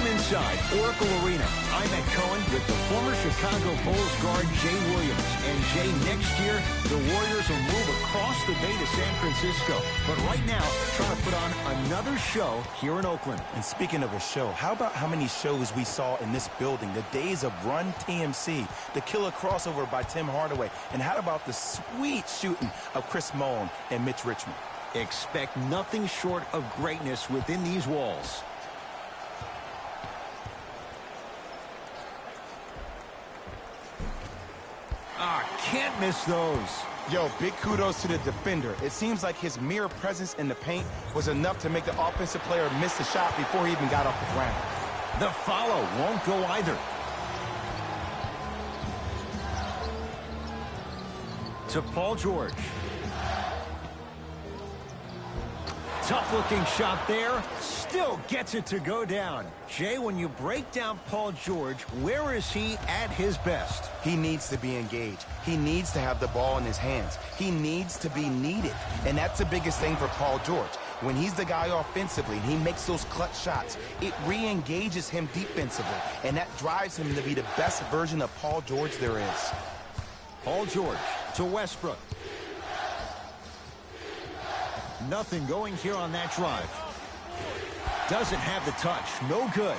Welcome inside Oracle Arena. I'm Ed Cohen with the former Chicago Bulls guard Jay Williams. And Jay, next year, the Warriors will move across the bay to San Francisco. But right now, trying to put on another show here in Oakland. And speaking of a show, how about how many shows we saw in this building? The days of Run TMC, the killer crossover by Tim Hardaway, and how about the sweet shooting of Chris Mullin and Mitch Richmond? Expect nothing short of greatness within these walls. Can't miss those. Yo, big kudos to the defender. It seems like his mere presence in the paint was enough to make the offensive player miss the shot before he even got off the ground. The follow won't go either. To Paul George. Tough-looking shot there. Still gets it to go down. Jay, when you break down Paul George, where is he at his best? He needs to be engaged. He needs to have the ball in his hands. He needs to be needed. And that's the biggest thing for Paul George. When he's the guy offensively and he makes those clutch shots, it re-engages him defensively. And that drives him to be the best version of Paul George there is. Paul George to Westbrook. Nothing going here on that drive. Doesn't have the touch. No good.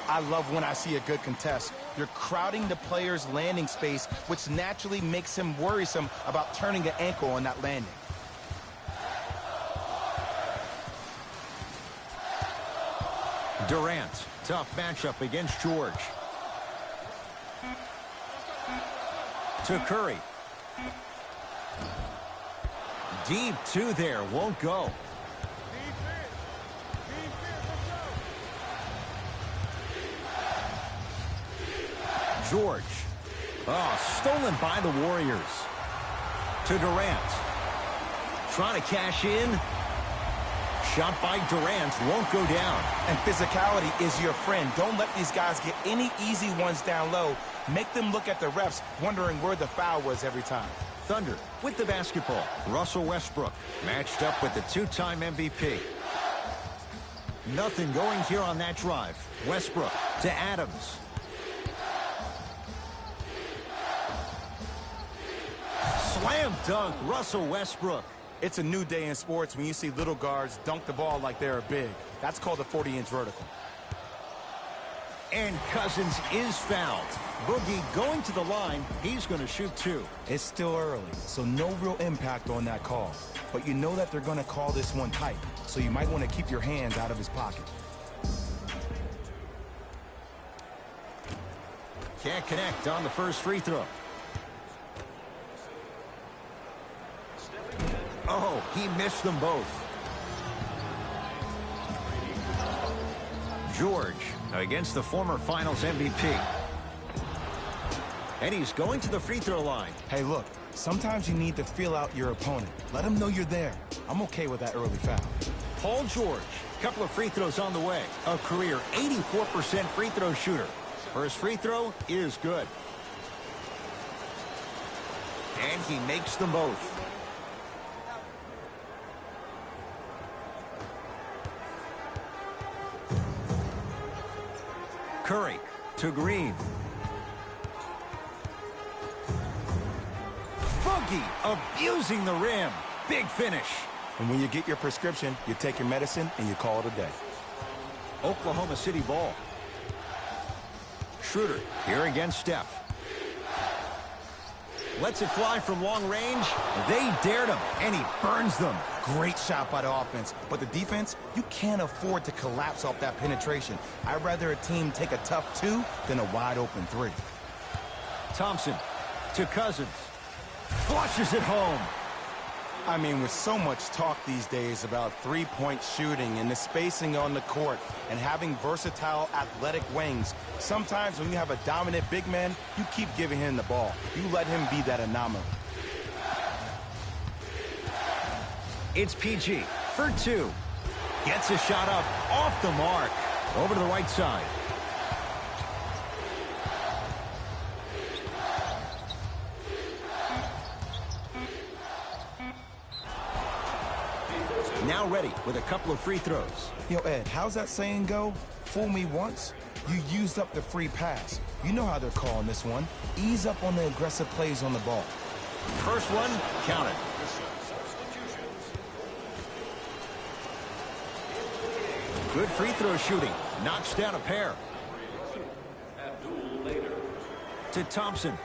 I love when I see a good contest. You're crowding the player's landing space, which naturally makes him worrisome about turning an ankle on that landing. Durant, tough matchup against George. To Curry. Deep two there, won't go. George. Oh, stolen by the Warriors. To Durant. Trying to cash in. Shot by Durant won't go down. And physicality is your friend. Don't let these guys get any easy ones down low. Make them look at the refs, wondering where the foul was every time. Thunder with the basketball. Russell Westbrook matched up with the two-time MVP. Nothing going here on that drive. Westbrook to Adams. Slam dunk, Russell Westbrook. It's a new day in sports when you see little guards dunk the ball like they're big. That's called a 40-inch vertical. And Cousins is fouled. Boogie going to the line. He's going to shoot two. It's still early, so no real impact on that call. But you know that they're going to call this one tight, so you might want to keep your hands out of his pocket. Can't connect on the first free throw. Oh, he missed them both. George against the former Finals MVP. And he's going to the free throw line. Hey, look, sometimes you need to feel out your opponent. Let him know you're there. I'm okay with that early foul. Paul George, couple of free throws on the way. A career 84% free throw shooter. First free throw is good. And he makes them both. Curry to Green. Boogie abusing the rim. Big finish. And when you get your prescription, you take your medicine and you call it a day. Oklahoma City ball. Schroeder here against Steph. Lets it fly from long range. They dared him, and he burns them. Great shot by the offense, but the defense, you can't afford to collapse off that penetration. I'd rather a team take a tough two than a wide-open three. Thompson to Cousins. Flushes it home. I mean, with so much talk these days about three-point shooting and the spacing on the court and having versatile athletic wings, sometimes when you have a dominant big man, you keep giving him the ball. You let him be that anomaly. It's PG for two. Gets a shot up off the mark. Over to the right side. Now now ready with a couple of free throws. Yo, Ed, how's that saying go? Fool me once, you used up the free pass. You know how they're calling this one. Ease up on the aggressive plays on the ball. First one, count it. Good free throw shooting. Knocks down a pair. To Thompson.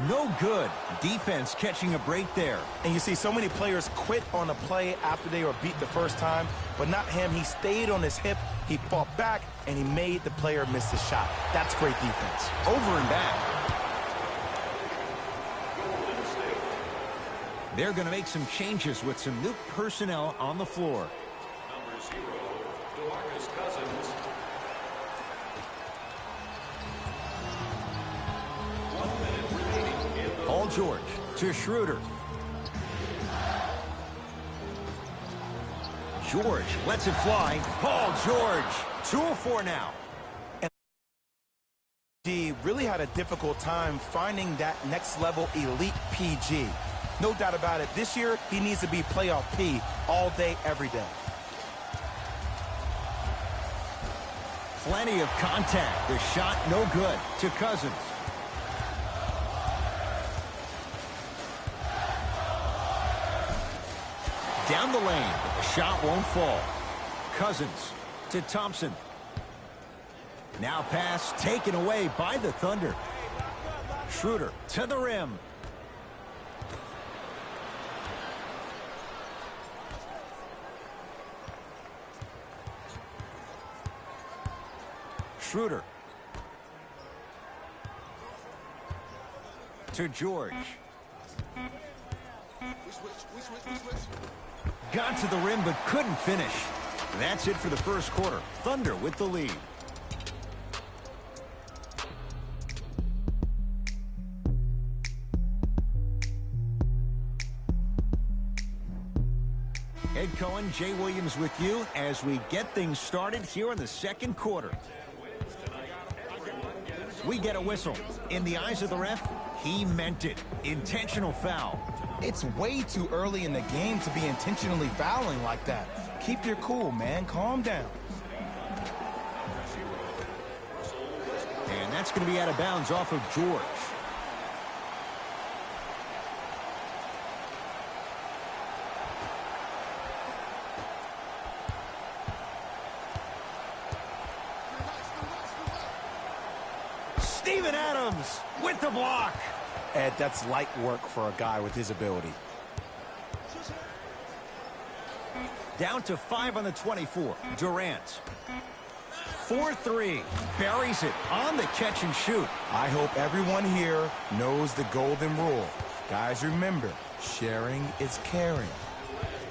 No good. Defense catching a break there. And you see so many players quit on a play after they were beat the first time, but not him. He stayed on his hip, he fought back, and he made the player miss the shot. That's great defense. Over and back. They're going to make some changes with some new personnel on the floor. Number 0, DeMarcus Cousins. Paul George to Schroeder. George lets it fly. Paul George, 2 of 4 now. He really had a difficult time finding that next level elite PG. No doubt about it, this year he needs to be playoff P all day, every day. Plenty of contact. The shot no good. To Cousins. Down the lane. The shot won't fall. Cousins to Thompson. Now pass taken away by the Thunder. Schroeder to the rim. Schroeder to George. Got to the rim but couldn't finish. That's it for the first quarter. Thunder with the lead. Ed Cohen, Jay Williams with you as we get things started here in the second quarter. We get a whistle. In the eyes of the ref, he meant it. Intentional foul. It's way too early in the game to be intentionally fouling like that. Keep your cool, man. Calm down. And that's going to be out of bounds off of George. Steven Adams with the block. Ed, that's light work for a guy with his ability. Down to 5 on the 24. Durant. 4-3. Buries it on the catch and shoot. I hope everyone here knows the golden rule. Guys, remember, sharing is caring.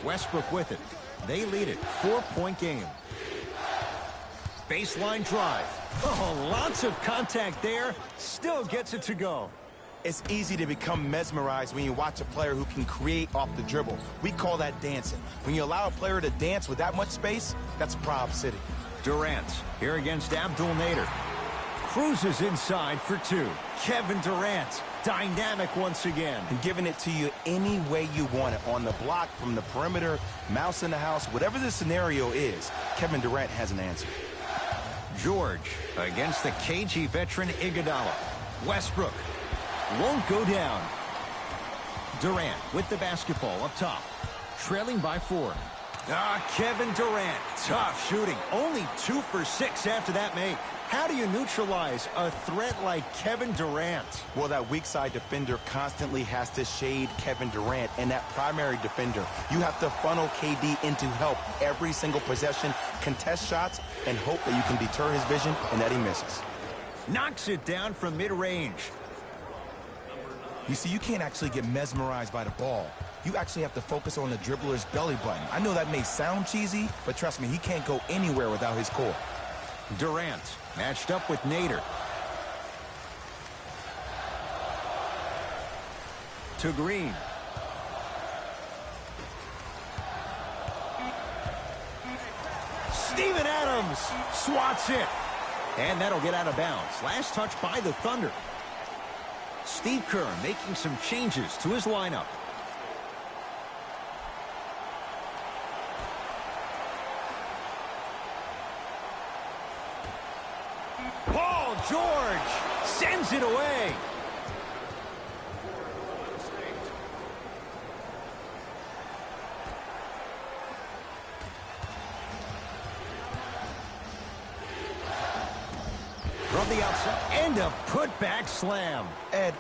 Westbrook with it. They lead it. 4-point game. Baseline drive. Oh, lots of contact there. Still gets it to go. It's easy to become mesmerized when you watch a player who can create off the dribble. We call that dancing. When you allow a player to dance with that much space, that's a Prob City. Durant here against Abdul Nader. Cruises inside for 2. Kevin Durant, dynamic once again. And giving it to you any way you want it. On the block, from the perimeter, mouse in the house, whatever the scenario is, Kevin Durant has an answer. George against the KG veteran Iguodala. Westbrook won't go down. Durant with the basketball up top. Trailing by 4. Kevin Durant, tough shooting. Only 2 for 6 after that make. How do you neutralize a threat like Kevin Durant? Well, that weak side defender constantly has to shade Kevin Durant, and that primary defender, you have to funnel KD into help every single possession, contest shots, and hope that you can deter his vision and that he misses. Knocks it down from mid-range. You see, you can't actually get mesmerized by the ball. You actually have to focus on the dribbler's belly button. I know that may sound cheesy, but trust me, he can't go anywhere without his core. Durant matched up with Nader. To Green. Steven Adams swats it. And that'll get out of bounds. Last touch by the Thunder. Steve Kerr making some changes to his lineup. Paul George sends it away. From the outside, and a putback slam. Ed,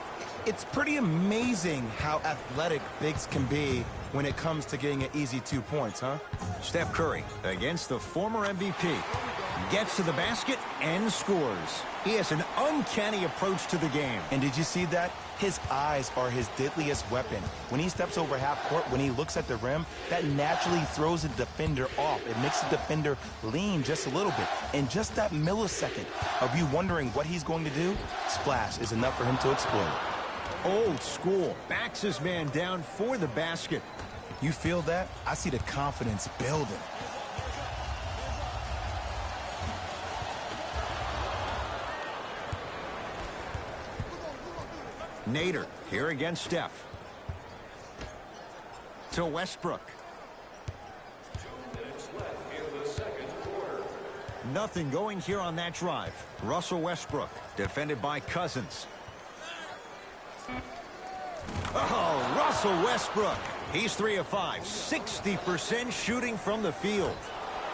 it's pretty amazing how athletic bigs can be when it comes to getting an easy 2 points, huh? Steph Curry against the former MVP. Gets to the basket and scores. He has an uncanny approach to the game. And did you see that? His eyes are his deadliest weapon. When he steps over half court, when he looks at the rim, that naturally throws the defender off. It makes the defender lean just a little bit. And just that millisecond of you wondering what he's going to do, splash is enough for him to explode. Old school. Backs his man down for the basket. You feel that? I see the confidence building. Nader here against Steph. To Westbrook. 2 minutes left in the second quarter. Nothing going here on that drive. Russell Westbrook defended by Cousins. Oh, Russell Westbrook. He's 3 of 5, 60% shooting from the field.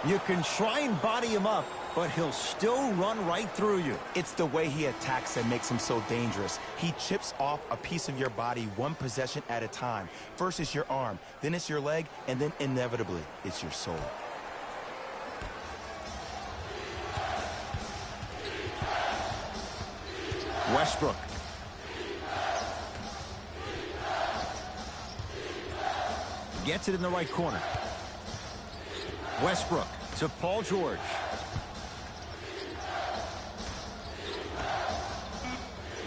You can try and body him up, but he'll still run right through you. It's the way he attacks that makes him so dangerous. He chips off a piece of your body one possession at a time. First it's your arm, then it's your leg, and then inevitably it's your soul. Westbrook. Gets it in the right corner. Westbrook to Paul George.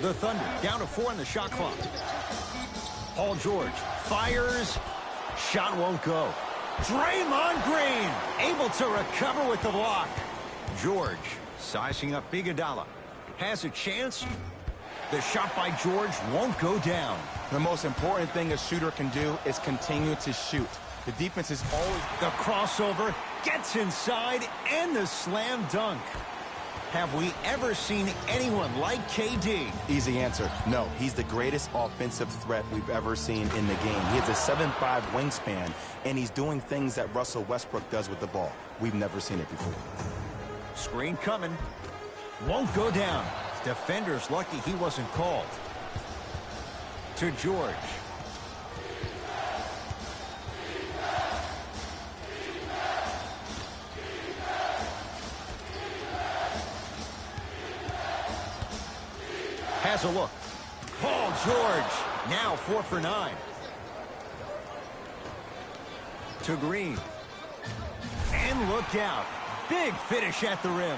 The Thunder down to 4 on the shot clock. Paul George fires. Shot won't go. Draymond Green able to recover with the block. George sizing up Iguodala. Has a chance. The shot by George won't go down. The most important thing a shooter can do is continue to shoot. The defense is always... The crossover gets inside and the slam dunk. Have we ever seen anyone like KD? Easy answer. No, he's the greatest offensive threat we've ever seen in the game. He has a 7'5" wingspan, and he's doing things that Russell Westbrook does with the ball. We've never seen it before. Screen coming. Won't go down. Defender's lucky he wasn't called. To George. Has a look. Paul George. Now 4 for 9. To Green. And look out. Big finish at the rim.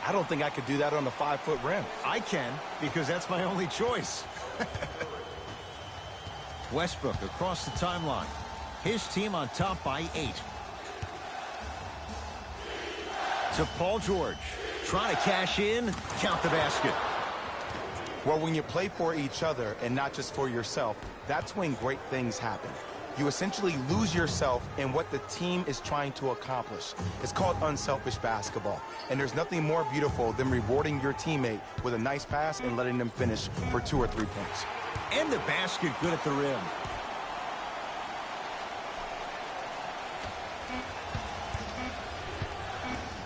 I don't think I could do that on a 5-foot rim. I can, because that's my only choice. Westbrook across the timeline. His team on top by 8. To Paul George. Trying to cash in. Count the basket. Well, when you play for each other and not just for yourself, that's when great things happen. You essentially lose yourself in what the team is trying to accomplish. It's called unselfish basketball. And there's nothing more beautiful than rewarding your teammate with a nice pass and letting them finish for 2 or 3 points. And the basket good at the rim.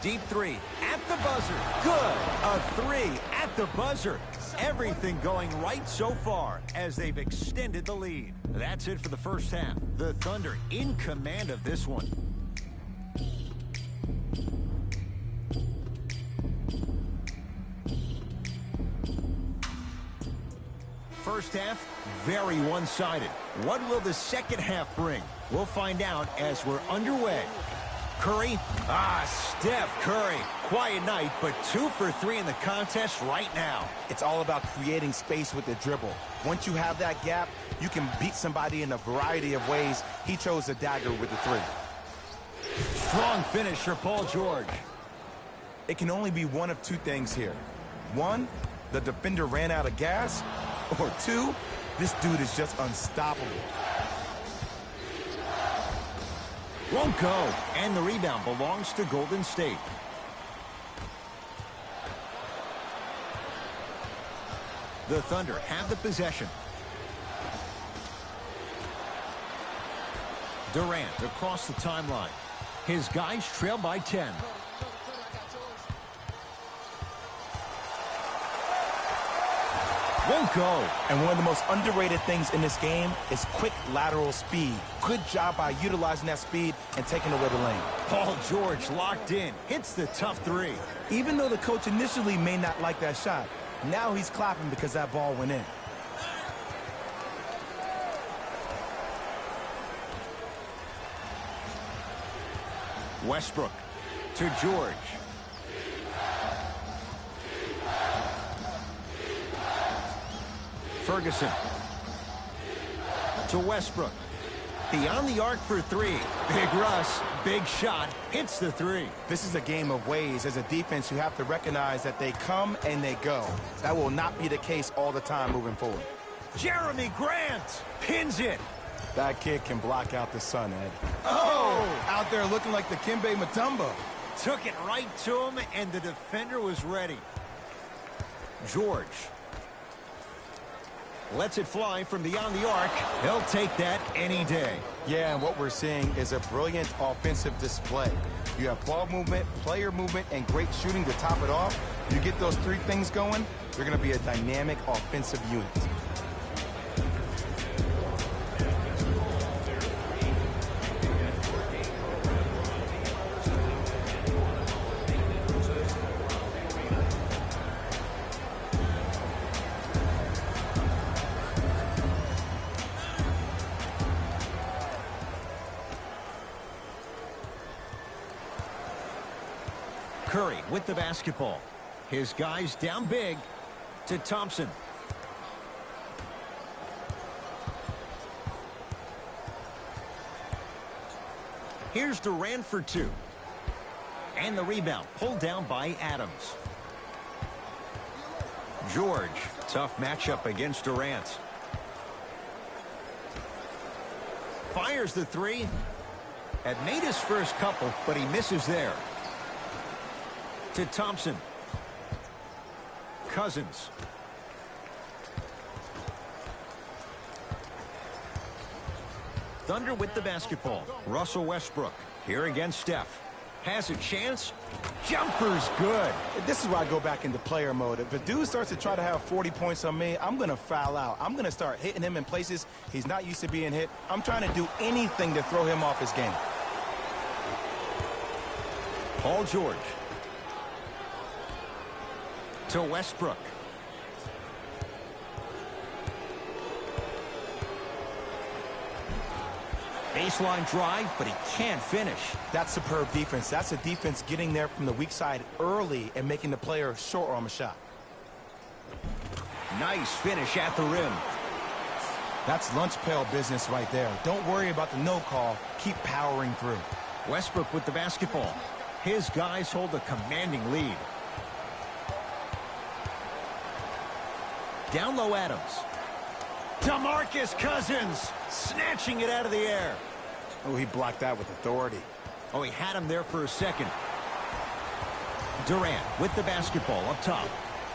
Deep 3 at the buzzer. Good. A 3 at the buzzer. Everything going right so far as they've extended the lead. That's it for the first half. The Thunder in command of this one. First half, very one-sided. What will the second half bring? We'll find out as we're underway. Curry. Steph Curry. Quiet night, but 2 for 3 in the contest right now. It's all about creating space with the dribble. Once you have that gap, you can beat somebody in a variety of ways. He chose a dagger with the 3. Strong finish for Paul George. It can only be one of 2 things here. 1, the defender ran out of gas, or 2, this dude is just unstoppable. Won't go. And the rebound belongs to Golden State. The Thunder have the possession. Durant across the timeline. His guys trail by 10. Won't go. And one of the most underrated things in this game is quick lateral speed. Good job by utilizing that speed and taking away the lane. Paul George locked in. Hits the tough 3. Even though the coach initially may not like that shot, now he's clapping because that ball went in. Westbrook to George. Ferguson to Westbrook. Beyond the arc for 3. Big Russ, big shot, hits the 3. This is a game of ways. As a defense, you have to recognize that they come and they go. That will not be the case all the time moving forward. Jeremy Grant pins it. That kid can block out the sun, Ed. Oh! Out there looking like the Kimbe Mutombo. Took it right to him, and the defender was ready. George lets it fly from beyond the arc. He'll take that any day. Yeah, and what we're seeing is a brilliant offensive display. You have ball movement, player movement, and great shooting to top it off. You get those 3 things going, you're going to be a dynamic offensive unit. Curry with the basketball. His guys down big to Thompson. Here's Durant for 2. And the rebound pulled down by Adams. George, tough matchup against Durant. Fires the 3. Had made his first couple, but he misses there. To Thompson. Cousins. Thunder with the basketball. Russell Westbrook here against Steph. Has a chance. Jumper's good. This is where I go back into player mode. If a dude starts to try to have 40 points on me, I'm going to foul out. I'm going to start hitting him in places he's not used to being hit. I'm trying to do anything to throw him off his game. Paul George. To Westbrook. Baseline drive, but he can't finish. That's superb defense. That's a defense getting there from the weak side early and making the player short arm a shot. Nice finish at the rim. That's lunch pail business right there. Don't worry about the no call. Keep powering through. Westbrook with the basketball. His guys hold a commanding lead. Down low Adams. DeMarcus Cousins snatching it out of the air. Oh, he blocked that with authority. Oh, he had him there for a second. Durant with the basketball up top.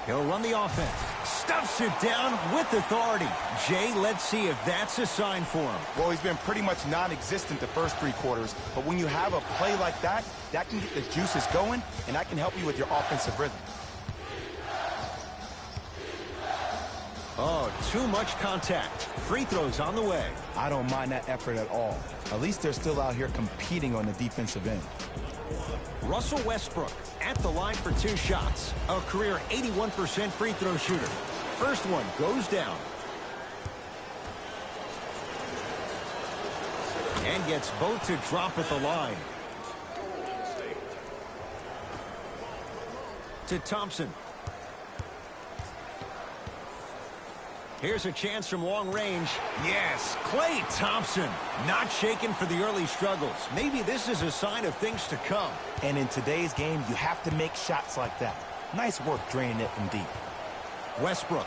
He'll run the offense. Stuffs it down with authority. Jay, let's see if that's a sign for him. Well, he's been pretty much non-existent the first 3 quarters, but when you have a play like that, that can get the juices going, and that can help you with your offensive rhythm. Oh, too much contact. Free throws on the way. I don't mind that effort at all. At least they're still out here competing on the defensive end. Russell Westbrook at the line for 2 shots. A career 81% free throw shooter. First one goes down. And gets both to drop at the line. To Thompson. Here's a chance from long range. Yes, Klay Thompson. Not shaken for the early struggles. Maybe this is a sign of things to come. And in today's game, you have to make shots like that. Nice work draining it from deep. Westbrook.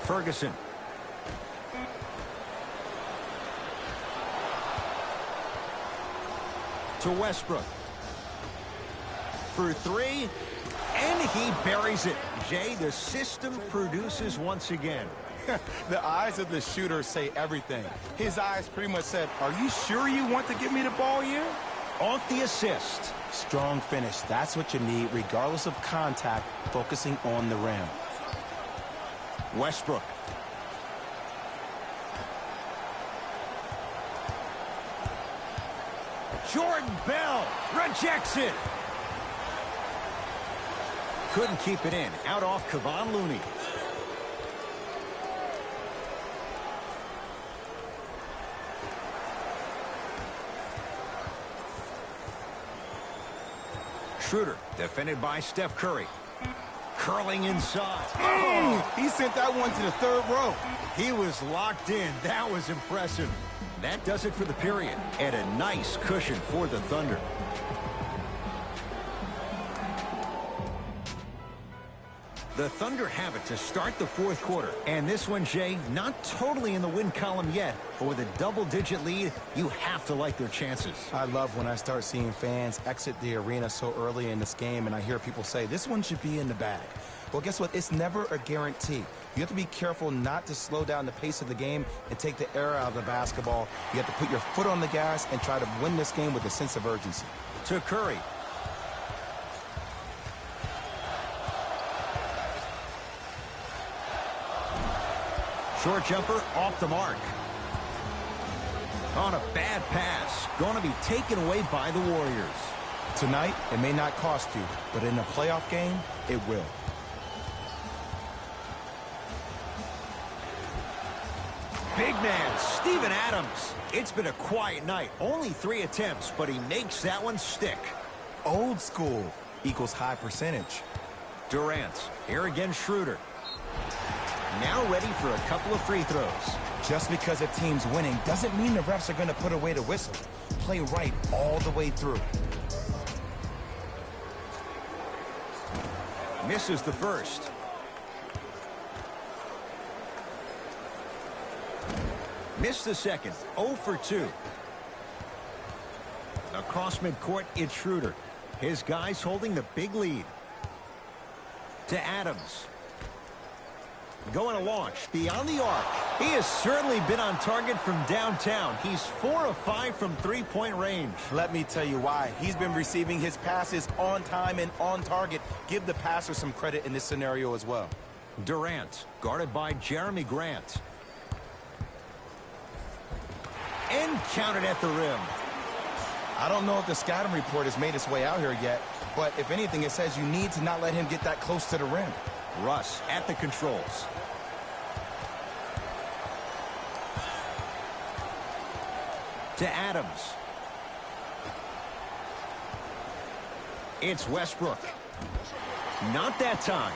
Ferguson. To Westbrook. For three. And he buries it. Jay, the system produces once again. The eyes of the shooter say everything. His eyes pretty much said, are you sure you want to give me the ball here? Off the assist. Strong finish. That's what you need, regardless of contact, focusing on the rim. Westbrook. Jordan Bell rejects it. Couldn't keep it in. Out off Kevon Looney. Schroeder, defended by Steph Curry. Curling inside. Oh, he sent that one to the third row. He was locked in. That was impressive. That does it for the period. And a nice cushion for the Thunder. The Thunder have it to start the fourth quarter. And this one, Jay, not totally in the win column yet, but with a double-digit lead, you have to like their chances. I love when I start seeing fans exit the arena so early in this game, and I hear people say, this one should be in the bag. Well, guess what? It's never a guarantee. You have to be careful not to slow down the pace of the game and take the air out of the basketball. You have to put your foot on the gas and try to win this game with a sense of urgency. To Curry. Short jumper off the mark. On a bad pass. Going to be taken away by the Warriors. Tonight, it may not cost you, but in a playoff game, it will. Big man, Steven Adams. It's been a quiet night. Only 3 attempts, but he makes that one stick. Old school equals high percentage. Durant. Here again, Schroeder. Now ready for a couple of free throws. Just because a team's winning doesn't mean the refs are going to put away the whistle. Play right all the way through. Misses the first. Missed the second. 0 for 2. Across midcourt, it's Schroeder. His guys holding the big lead. To Adams. Going to launch beyond the arc. He has certainly been on target from downtown. He's 4 of 5 from three-point range. Let me tell you why. He's been receiving his passes on time and on target. Give the passer some credit in this scenario as well. Durant, guarded by Jeremy Grant. And counted at the rim. I don't know if the scouting report has made its way out here yet, but if anything, it says you need to not let him get that close to the rim. Russ at the controls. To Adams. It's Westbrook. Not that time.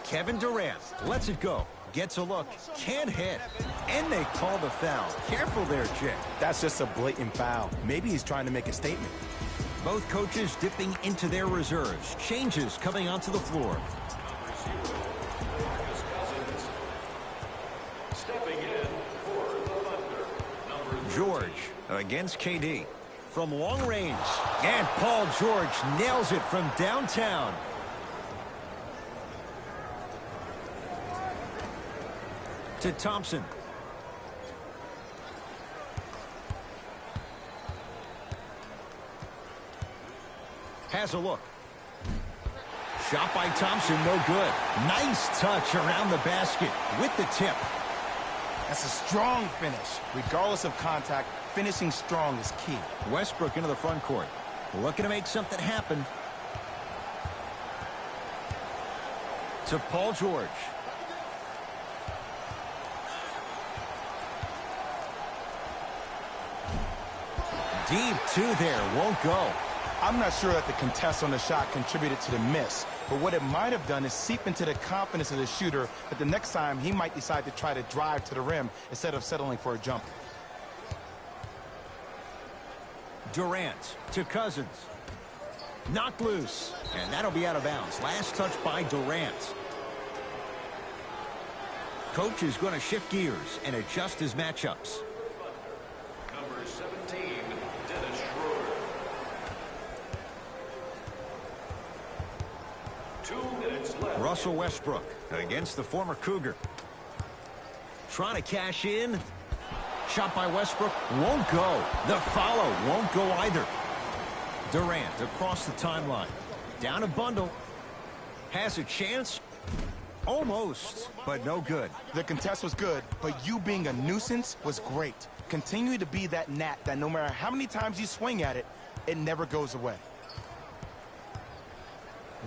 Kevin Durant lets it go. Gets a look. Can't hit. And they call the foul. Careful there, Jay. That's just a blatant foul. Maybe he's trying to make a statement. Both coaches dipping into their reserves. Changes coming onto the floor. Stepping in for the Thunder, George against KD. From long range. And Paul George nails it from downtown. To Thompson. Has a look. Shot by Thompson, no good. Nice touch around the basket with the tip. That's a strong finish. Regardless of contact, finishing strong is key. Westbrook into the front court. Looking to make something happen. To Paul George. Deep two there, won't go. I'm not sure that the contest on the shot contributed to the miss, but what it might have done is seep into the confidence of the shooter that the next time he might decide to try to drive to the rim instead of settling for a jumper. Durant to Cousins. Knocked loose. And that'll be out of bounds. Last touch by Durant. Coach is going to shift gears and adjust his matchups. Number 17, Dennis Schroeder. 2 minutes left. Russell Westbrook against the former Cougar. Trying to cash in. Shot by Westbrook. Won't go. The follow won't go either. Durant across the timeline. Down a bundle. Has a chance. Almost, but no good. The contest was good, but you being a nuisance was great. Continue to be that gnat that no matter how many times you swing at it, it never goes away.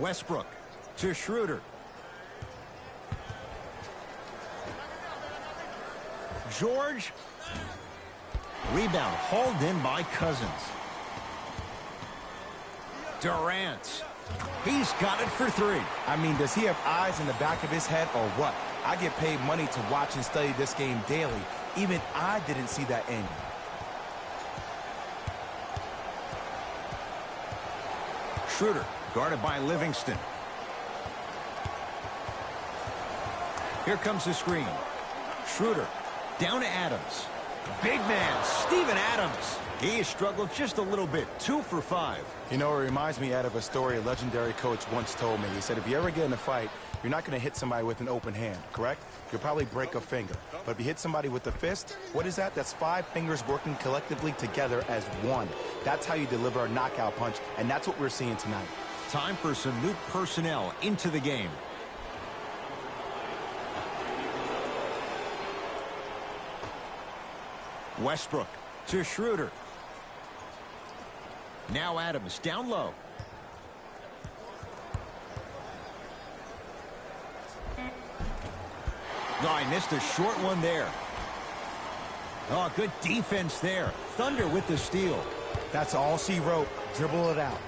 Westbrook to Schroeder. George. Rebound hauled in by Cousins. Durant. He's got it for 3. I mean, does he have eyes in the back of his head or what? I get paid money to watch and study this game daily. Even I didn't see that angle. Schroeder guarded by Livingston. Here comes the screen. Schroeder down to Adams. Big man, Steven Adams. He has struggled just a little bit. 2 for 5. You know, it reminds me of a story a legendary coach once told me. He said, if you ever get in a fight, you're not going to hit somebody with an open hand, correct? You'll probably break a finger. But if you hit somebody with a fist, what is that? That's 5 fingers working collectively together as one. That's how you deliver a knockout punch, and that's what we're seeing tonight. Time for some new personnel into the game. Westbrook to Schroeder. Now Adams down low. Oh, I missed a short one there. Oh, good defense there. Thunder with the steal. That's all she wrote. Dribble it out.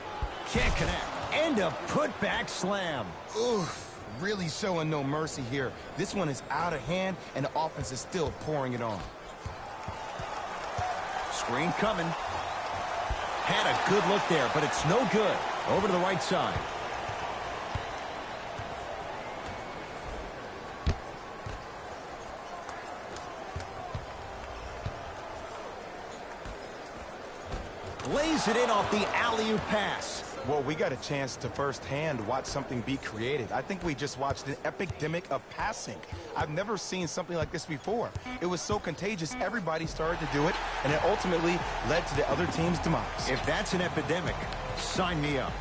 Can't connect. And a putback slam. Oof, really showing no mercy here. This one is out of hand, and the offense is still pouring it on. Screen coming. Had a good look there, but it's no good. Over to the right side. Lays it in off the alley-oop pass. Well, we got a chance to firsthand watch something be created. I think we just watched an epidemic of passing. I've never seen something like this before. It was so contagious, everybody started to do it, and it ultimately led to the other team's demise. If that's an epidemic, sign me up.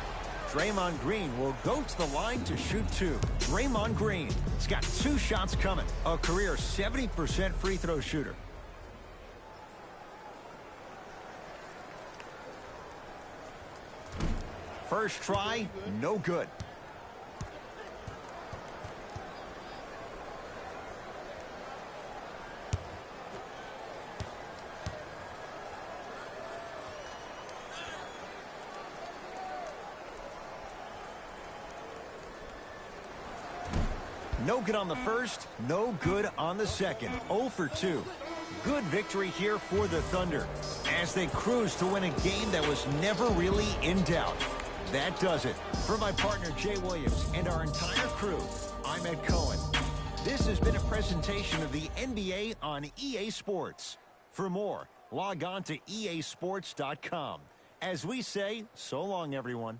Draymond Green will go to the line to shoot 2. Draymond Green has got 2 shots coming. A career 70% free throw shooter. First try, no good. No good on the first, no good on the second. 0 for 2. Good victory here for the Thunder as they cruise to win a game that was never really in doubt. That does it. For my partner, Jay Williams, and our entire crew, I'm Ed Cohen. This has been a presentation of the NBA on EA Sports. For more, log on to easports.com. As we say, so long, everyone.